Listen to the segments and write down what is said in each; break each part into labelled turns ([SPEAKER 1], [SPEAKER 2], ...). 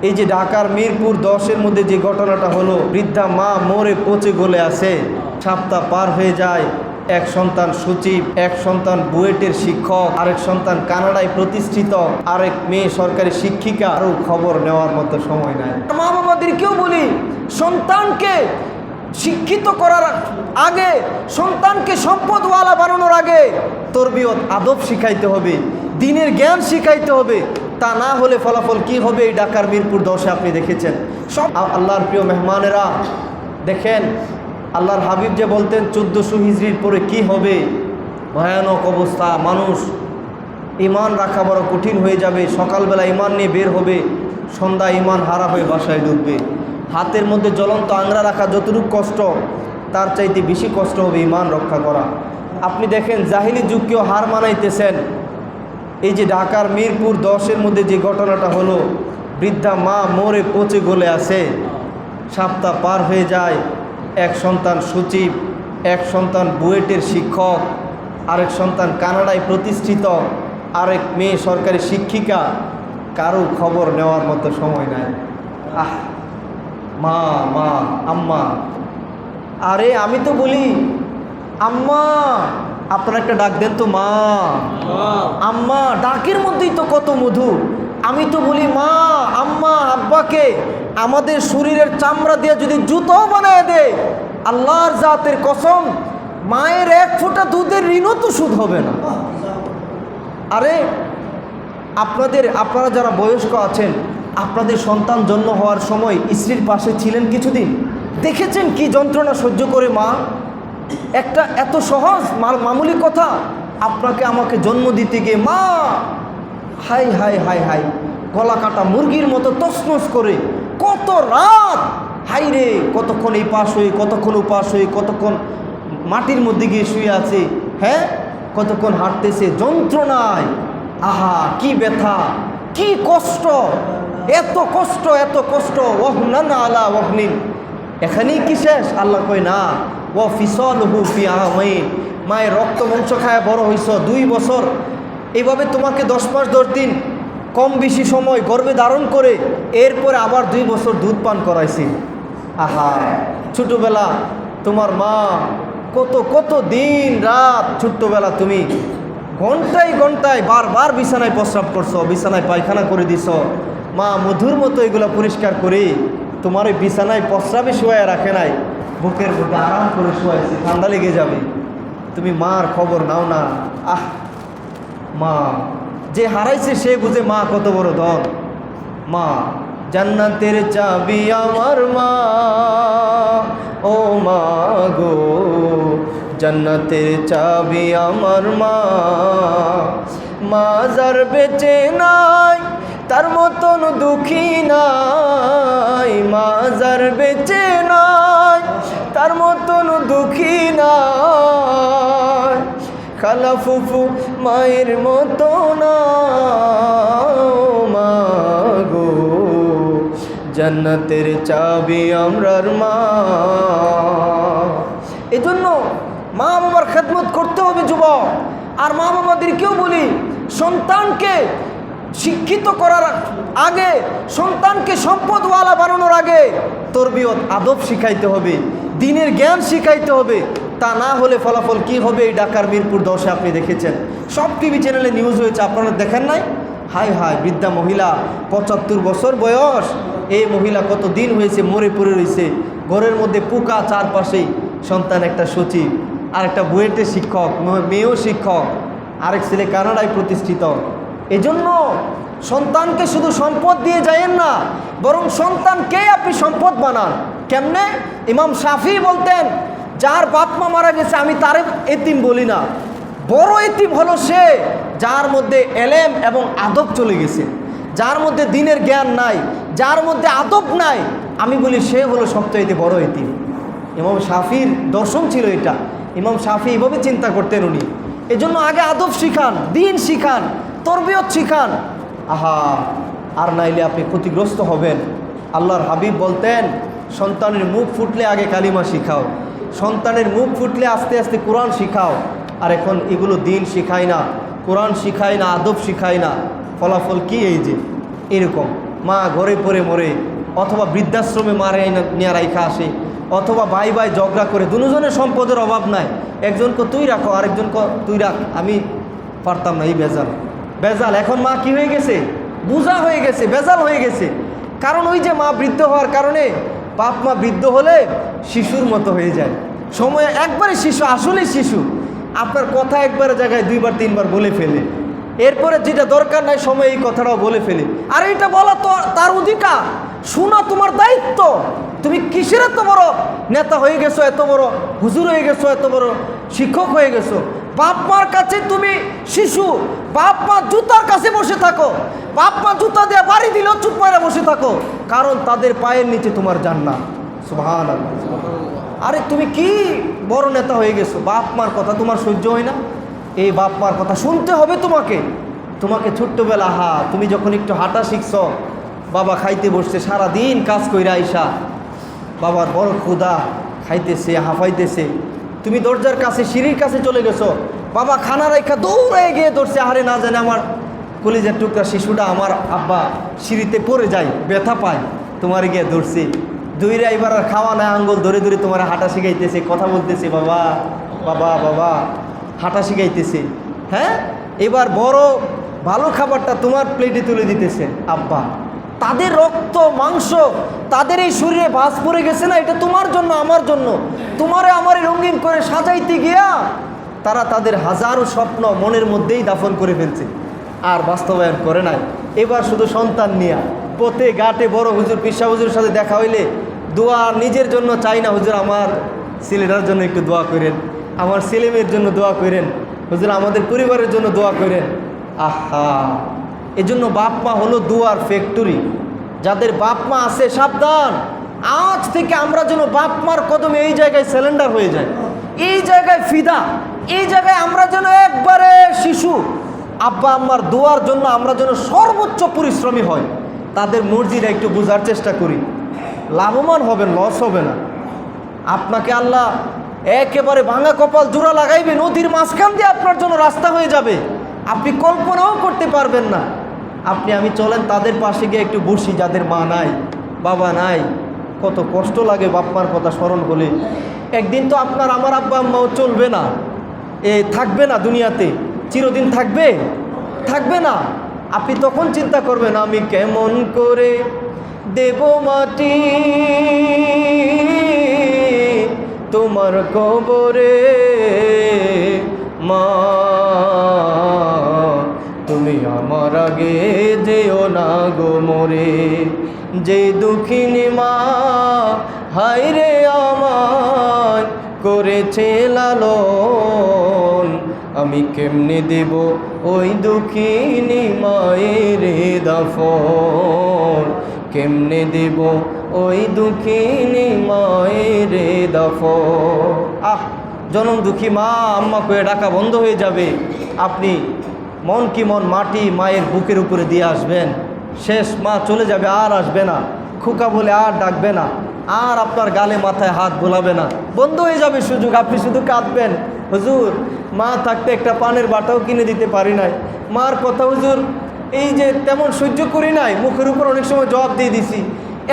[SPEAKER 1] এই যে ঢাকার মিরপুর 10-এর মধ্যে যে ঘটনাটা হলো, বৃদ্ধা মা মরে পচে গলে আছে, সপ্তাহ পার হয়ে যায়, এক সন্তান সচিব, এক সন্তান বুয়েটের শিক্ষক, আরেক সন্তান কানাডায় প্রতিষ্ঠিত, আরেক মেয়ে সরকারি শিক্ষিকা, আরও খবর নেওয়ার মতো সময় নাই। মা বাবাদেরকেও বলি, সন্তানকে শিক্ষিত করার আগে, সন্তানকে সম্পদওয়ালা বানানোর আগে তরবিয়ত আদব শিখাইতে হবে, দিনের জ্ঞান শিখাইতে হবে। তা না হলে ফলাফল কি হবে এই ঢাকার মিরপুর 10-এ আপনি দেখেছেন। সব আল্লাহর প্রিয় মেহমানেরা, দেখেন আল্লাহর হাবিব যে বলতেন 1400 হিজরির পরে কি হবে, ভয়ানক অবস্থা, মানুষ ইমান রাখা বড় কঠিন হয়ে যাবে। সকালবেলা ইমান নিয়ে বের হবে, সন্ধ্যা ইমান হারা হয়ে বাসায় ঢুকবে। হাতের মধ্যে জ্বলন্ত আংরা রাখা যতটুকু কষ্ট, তার চাইতে বেশি কষ্ট হবে ইমান রক্ষা করা। আপনি দেখেন জাহিলি যুগকেও হার মানাইতেছেন। এই যে ঢাকার মিরপুর 10-এর মধ্যে যে ঘটনাটা হলো, বৃদ্ধা মা মরে পচে গলে আছে, সপ্তাহ পার হয়ে যায়, এক সন্তান সচিব, এক সন্তান বুয়েটের শিক্ষক, আরেক সন্তান কানাডায় প্রতিষ্ঠিত, আরেক মেয়ে সরকারি শিক্ষিকা, কারো খবর নেওয়ার মতো সময় নাই। আহ মা মা আম্মা, আরে আমি তো বলি আম্মা, আপনারা একটা ডাক দেন তো, মা আম্মা, ডাকের মধ্যেই তো কত মধু। আমি তো বলি মা আম্মা আব্বাকে আমাদের শরীরের চামড়া দিয়ে যদি জুতো বানায় দেয়, আল্লাহর জাতের কসম, মায়ের এক ফোঁটা দুধের ঋণও তো সুদ হবে না। আরে আপনারা যারা বয়স্ক আছেন, আপনাদের সন্তান জন্ম হওয়ার সময় স্ত্রীর পাশে ছিলেন কিছুদিন, দেখেছেন কি যন্ত্রণা সহ্য করে মা। একটা এত সহজ মামুলি কথা, আপনাকে আমাকে জন্ম দিতে গিয়ে মা হাই হাই হাই হাই গলা কাটা মুরগির মতো তছনছ করে কত রাত, হাই রে, কতক্ষণ এই পাশ হয়ে, কতক্ষণ উপাস হয়ে, কতক্ষণ মাটির মধ্যে গিয়ে শুয়ে আছে, হ্যাঁ, কতক্ষণ হাঁটতেছে যন্ত্রণায়। আহা কি ব্যথা, কি কষ্ট, এত কষ্ট, এত কষ্ট। ওয়াহনান আলা ওয়াহনিন, এখানেই কি শেষ? আল্লাহ কয় না, ও ফিসলহু ফি আমাইন, মায়ের রক্ত মাংস খায় বড় হইছ 2 বছর, এইভাবে তোমাকে 10 মাস 10 দিন কম বেশি সময় গর্ভে ধারণ করে এরপরে আবার 2 বছর দুধ পান করাইছি। আহা ছোটোবেলা তোমার মা কত কত দিন রাত, ছোট্টবেলা তুমি ঘন্টায় ঘন্টায় বারবার বিছানায় প্রস্রাব করছো, বিছানায় পায়খানা করে দিছ, মা মধুর মতো এগুলো পরিষ্কার করে তোমার ওই বিছানায় প্রস্রাবে শোয়া রাখে নাই, বুকের মধ্যে আরাম করে শোয়াইছে, ঠান্ডা লেগে যাবে, তুমি মার খবর নাও না। আহ মা, যে হারাইছে সে বুঝে মা কত বড় ধন। মা জান্নাতের চাবি আমার মা, ও মা গো জান্নাতের চাবি আমার মা, মাজার বেচে নাই তার মতন দুঃখী নাই, মাজার বেচে নাই তার মতন দুঃখী নাই, খালা ফুফু মায়ের মতো না, মা গো জান্নাতের চাবি আমরার মা। এজন্য মা বাবার খেদমত করতে হবে যুবক। আর মা বাবাদেরকেও বলি, সন্তানকে শিক্ষিত করার আগে, সন্তানকে সম্পদওয়ালা বানানোর আগে তরবিয়ত আদব শিখাইতে হবে, দিনের জ্ঞান শিখাইতে হবে। তা না হলে ফলাফল কি হবে এই ঢাকার মিরপুর 10-এ আপনি দেখেছেন। সব টিভি চ্যানেলে নিউজ হয়েছে, আপনারা দেখেন নাই? হাই হাই বৃদ্ধা মহিলা, 75 বছর বয়স, এই মহিলা কত দিন হয়েছে মরে পড়ে রয়েছে, ঘরের মধ্যে পোকা চারপাশেই, সন্তান একটা সচিব, আর একটা বুয়েটের শিক্ষক, মেয়েও শিক্ষক, আরেক ছেলে কানাডায় প্রতিষ্ঠিত। এজন্য সন্তানকে শুধু সম্পদ দিয়ে যায়েন না, বরং সন্তানকে আপনি সম্পদ বানান। কেমনে? ইমাম শাফি বলতেন, যার বাপ মা মারা গেছে আমি তারে এতিম বলি না, বড় এতিম হলো সে যার মধ্যে এলেম এবং আদব চলে গেছে, যার মধ্যে দিনের জ্ঞান নাই, যার মধ্যে আদব নাই, আমি বলি সে হলো সবচাইতে বড় এতিম। ইমাম শাফির দর্শন ছিল এটা। ইমাম শাফি এভাবে চিন্তা করতেন উনি। এজন্য আগে আদব শিখান, দিন শিখান, তরবিয়ত শিখান। আহা, আর নাইলে আপনি ক্ষতিগ্রস্ত হবেন। আল্লাহর হাবিব বলতেন, সন্তানের মুখ ফুটলে আগে কালিমা শিখাও, সন্তানের মুখ ফুটলে আস্তে আস্তে কোরআন শিখাও। আর এখন এগুলো দিন শিখায় না, কোরআন শিখায় না, আদব শিখায় না, ফলাফল কি এই যে এরকম। মা ঘরে পড়ে মরে, অথবা বৃদ্ধাশ্রমে মারে নিয়ে রাইখা আসে, অথবা ভাই ভাই ঝগড়া করে, দুজনের সম্পদের অভাব নাই, একজনকে তুই রাখো আরেকজনকে তুই রাখ, আমি পারতাম না। এই বেজাল বেজাল। এখন মা কি হয়ে গেছে? বোঝা হয়ে গেছে, বেজাল হয়ে গেছে। কারণ ওই যে মা বৃদ্ধ হওয়ার কারণে, বাপ মা বৃদ্ধ হলে শিশুর মতো হয়ে যায়, সময় একবারে শিশু, আসলেই শিশু। আপনার কথা একবারে জায়গায় দুইবার তিনবার বলে ফেলে, এরপরে যেটা দরকার নাই সময় এই কথাটাও বলে ফেলে। আর এটা বলা তো তার অধিকার, শোনা তোমার দায়িত্ব। তুমি কিসের এত বড় নেতা হয়ে গেছো, এত বড় হুজুর হয়ে গেছো, এত বড় শিক্ষক হয়ে গেছো, বাপ মার কাছে তুমি শিশু। বাপ মা জুতার কাছে বসে থাকো, বাপ মা জুতা দিয়ে বাড়ি দিলেও চুপ করে বসে থাকো, কারণ তাদের পায়ের নিচে তোমার জান্নাত। সুবহানাল্লাহ। আরে তুমি কি বড় নেতা হয়ে গেছো, বাপ মার কথা তোমার সহ্য হয় না? এই বাপ মার কথা শুনতে হবে তোমাকে। তোমাকে ছোট্টবেলা তুমি যখন একটু হাঁটা শিখছ, বাবা খাইতে বসছে, সারাদিন কাজ কইরা আইসা বাবার বড় ক্ষুধা, খাইতেছে হাঁফাইতেছে, তুমি দরজার কাছে সিঁড়ির কাছে চলে গেছো, বাবা খানা রাইখা দৌড়ে গিয়ে ধরছে, আরে না জানে আমার কলিজার টুকরা শিশুটা আমার আব্বা সিঁড়িতে পড়ে যায়, ব্যথা পায়, তোমার গিয়ে ধরছে, দুইরা এবার আর খাওয়া না, আঙ্গুল ধরে ধরে তোমার হাঁটা শিখাইতেছে, কথা বলতেছে, বাবা বাবা বাবা হাঁটা শিখাইতেছে। হ্যাঁ, এবার বড় ভালো খাবারটা তোমার প্লেটে তুলে দিতেছে আব্বা। তাদের রক্ত মাংস, তাদের এই শরীরে ভাঁজ পড়ে গেছে না, এটা তোমার জন্য আমার জন্য। তোমারে আমারে রঙিন করে সাজাইতে গিয়া তারা তাদের হাজারো স্বপ্ন মনের মধ্যেই দাফন করে ফেলছে, আর বাস্তবায়ন করে নাই। এবার শুধু সন্তান নিয়ে পথে ঘাটে বড় হুজুর পিসা হুজুরের সাথে দেখা হইলে দোয়া নিজের জন্য চাই না, হুজুর আমার ছেলেটার জন্য একটু দোয়া করেন, আমার ছেলে মেয়ের জন্য দোয়া করেন, হুজুর আমাদের পরিবারের জন্য দোয়া করেন। আহা, এজন্য বাপ মা হলো দোয়ার ফ্যাক্টরি। যাদের বাপ মা আছে সাবধান, আজ থেকে আমরা যেন বাপ মার কদমে এই জায়গায় সিলিন্ডার হয়ে যায়, এই জায়গায় ফিদা, এই জায়গায় আমরা যেন একবারে শিশু। আব্বা আম্মার দোয়ার জন্য আমরা যেন সর্বোচ্চ পরিশ্রমী হয়। তাদের মর্জিটা একটু বোঝার চেষ্টা করি, লাভবান হবেন, লস হবে না। আপনাকে আল্লাহ একেবারে ভাঙা কপাল জোড়া লাগাইবে, নদীর মাঝখান দিয়ে আপনার জন্য রাস্তা হয়ে যাবে, আপনি কল্পনাও করতে পারবেন না। আপনি আমি চলেন তাদের পাশে গিয়ে একটু বসি, যাদের মা নাই বাবা নাই, কত কষ্ট লাগে বাপ্পার কথা স্মরণ হলে। একদিন তো আপনার আমার আব্বা আম্মাও চলবে না, থাকবে না দুনিয়াতে, চিরদিন থাকবে থাকবে না। আপনি তখন চিন্তা করবেন, আমি কেমন করে দেব মাটি তোমার কবরে, মা তুমি আমার আগে যেও না গো মরে। যে দুঃখিনী মা হায়রে আমার করেছে লালন, আমি কেমনে দেব ওই দুঃখিনী মায়ের দাফন, কেমনে দেব ওই দুঃখিনী মায়ের দাফন। জনম দুঃখী মা আম্মা কয়ে ডাকা বন্ধ হয়ে যাবে। আপনি মন কি মন মাটি মায়ের বুকের উপরে দিয়ে আসবেন, শেষ মা চলে যাবে, আর আসবে না, খুকা বলে আর ডাকবে না, আর আপনার গালে মাথায় হাত বোলাবে না, বন্ধ হয়ে যাবে সুযোগ। আপনি শুধু কাঁদবেন, হুজুর মা থাকতে একটা পানের বাটাও কিনে দিতে পারি নাই, মার কথা হুজুর এই যে তেমন সহ্য করি নাই, মুখের উপর অনেক সময় জবাব দিয়ে দিছি,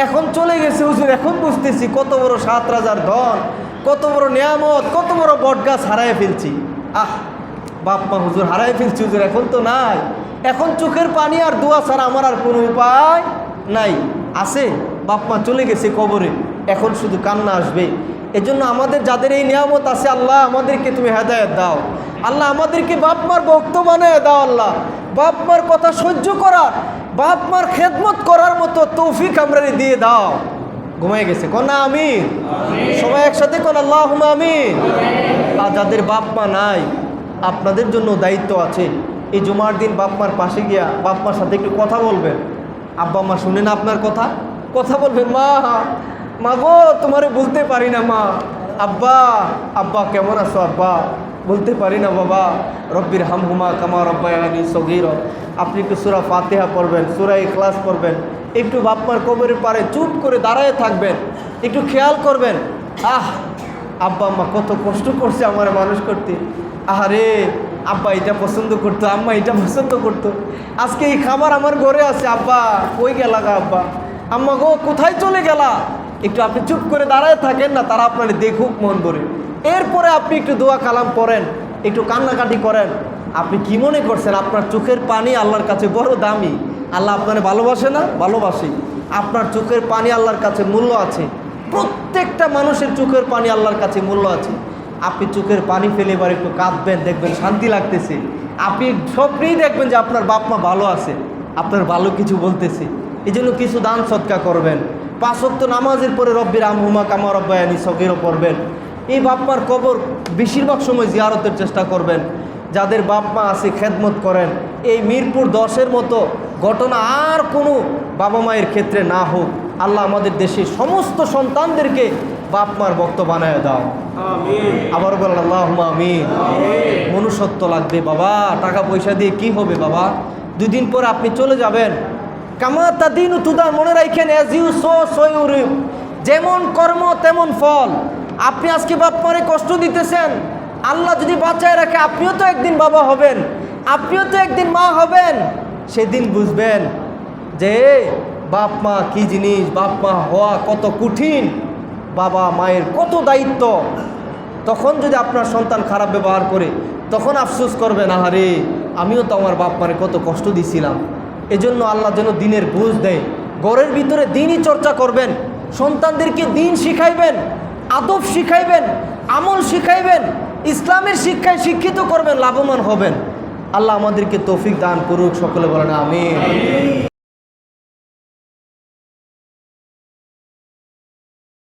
[SPEAKER 1] এখন চলে গেছে হুজুর, এখন বুঝতেছি কত বড় 7 রাজার ধন, কত বড় নিয়ামত, কত বড় বটগাছ হারায় ফেলছি। বাপ মা হুজুর হারায় ফেলছি হুজুর, এখন তো নাই, এখন চোখের পানি আর দোয়া ছাড়া আমার আর কোনো উপায় নাই। আছে বাপ মা চলে গেছে কবরে, এখন শুধু কান্না আসবে। এজন্য আমাদের যাদের এই নিয়ামত আছে, আল্লাহ আমাদেরকে তুমি হেদায়েত দাও, আল্লাহ আমাদেরকে বাপ মার ভক্ত বানায় দাও, আল্লাহ বাপ মার কথা সহ্য করার, বাপ মার খেদমত করার মতো তৌফিক আমরা দিয়ে দাও। ঘুমাই গেছে কোন আমিন, সবাই একসাথে কোন আল্লাহুম্মা আমিন। আর যাদের বাপ মা নাই, আপনাদের জন্য দায়িত্ব আছে, এই জুমার দিন বাপ মার পাশে গিয়া বাপ মার সাথে একটু কথা বলবেন। আব্বা মা শুনেন আপনার কথা, কথা বলবেন, মা মা গো তোমারে বলতে পারি না মা, আব্বা আব্বা কেমন আছো আব্বা, বলতে পারি না বাবা, রব্বির হামহুমা কামা রব্বায়ানি সগীরা। আপনি একটু সূরা ফাতিহা পড়বেন, সূরা ইখলাস পড়বেন, একটু বাপমার কবরের পারে চুপ করে দাঁড়ায় থাকবেন, একটু খেয়াল করবেন, আব্বা আম্মা কত কষ্ট করছে আমার মানুষ করতে, আহারে আব্বা এটা পছন্দ করতো, আম্মা এটা পছন্দ করতো, আজকে এই খাবার আমার ঘরে আছে, আব্বা কই গেলা গা আব্বা, আম্মা গো কোথায় চলে গেলা? একটু আপনি চুপ করে দাঁড়ায় থাকেন না, তারা আপনার দেখুক মন ভরে। এরপরে আপনি একটু দোয়া কালাম পড়েন, একটু কান্নাকাটি করেন। আপনি কি মনে করছেন আপনার চোখের পানি আল্লাহর কাছে বড় দামি? আল্লাহ আপনাকে ভালোবাসে না? ভালোবাসে। আপনার চোখের পানি আল্লাহর কাছে মূল্য আছে। প্রত্যেকটা মানুষের চোখের পানি আল্লাহর কাছে মূল্য আছে। আপনি চোখের পানি ফেলে এবার একটু কাঁদবেন, দেখবেন শান্তি লাগতেছে। আপনি স্বপ্নেই দেখবেন যে আপনার বাপ মা ভালো আছে, আপনার ভালো কিছু বলতেছে। এই জন্য কিছু দান সৎকার করবেন। 5 ওয়াক্ত নামাজের পরে রব্বির আমহুমা কামা রব্বায়ানি সগীরা পড়বেন। এই বাপ মার কবর বেশিরভাগ সময় জিয়ারতের চেষ্টা করবেন। যাদের বাপ মা আছে খেদমত করেন। এই মিরপুর 10-এর মতো ঘটনা আর কোনো বাবা মায়ের ক্ষেত্রে না হোক। আল্লাহ আমাদের দেশের সমস্ত সন্তানদেরকে বাপ মার ভক্ত বানায় দাও। আবার বলেন আল্লাহুম্মা আমিন। মনুষ্যত্ব লাগবে বাবা, টাকা পয়সা দিয়ে কি হবে বাবা? 2 দিন পরে আপনি চলে যাবেন। কামা তাদিনু তুদান, মনে রাখেন, as you sow so you reap. যেমন কর্ম তেমন ফল। আপনি আজকে বাপ মারে কষ্ট দিতেছেন, আল্লাহ যদি বাঁচায় রাখে আপনিও তো একদিন বাবা হবেন, আপনিও তো একদিন মা হবেন। সেদিন বুঝবেন যে বাপ মা কী জিনিস, বাপ মা হওয়া কত কঠিন, বাবা মায়ের কত দায়িত্ব। তখন যদি আপনার সন্তান খারাপ ব্যবহার করে, তখন আফসোস করবেন, আহারে আমিও তো আমার বাপ মারে কত কষ্ট দিছিলাম। এজন্য আল্লাহ যেন দিনের বুঝ দেয়। ঘরের ভিতরে দিনই চর্চা করবেন, সন্তানদেরকে দিন শিখাইবেন, আদব শিখাইবেন, আমল শিখাইবেন, ইসলামের শিক্ষায় শিক্ষিত করবেন, লাভবান হবেন। আল্লাহ আমাদেরকে তৌফিক দান করুক। সকলে বলেন আমিন।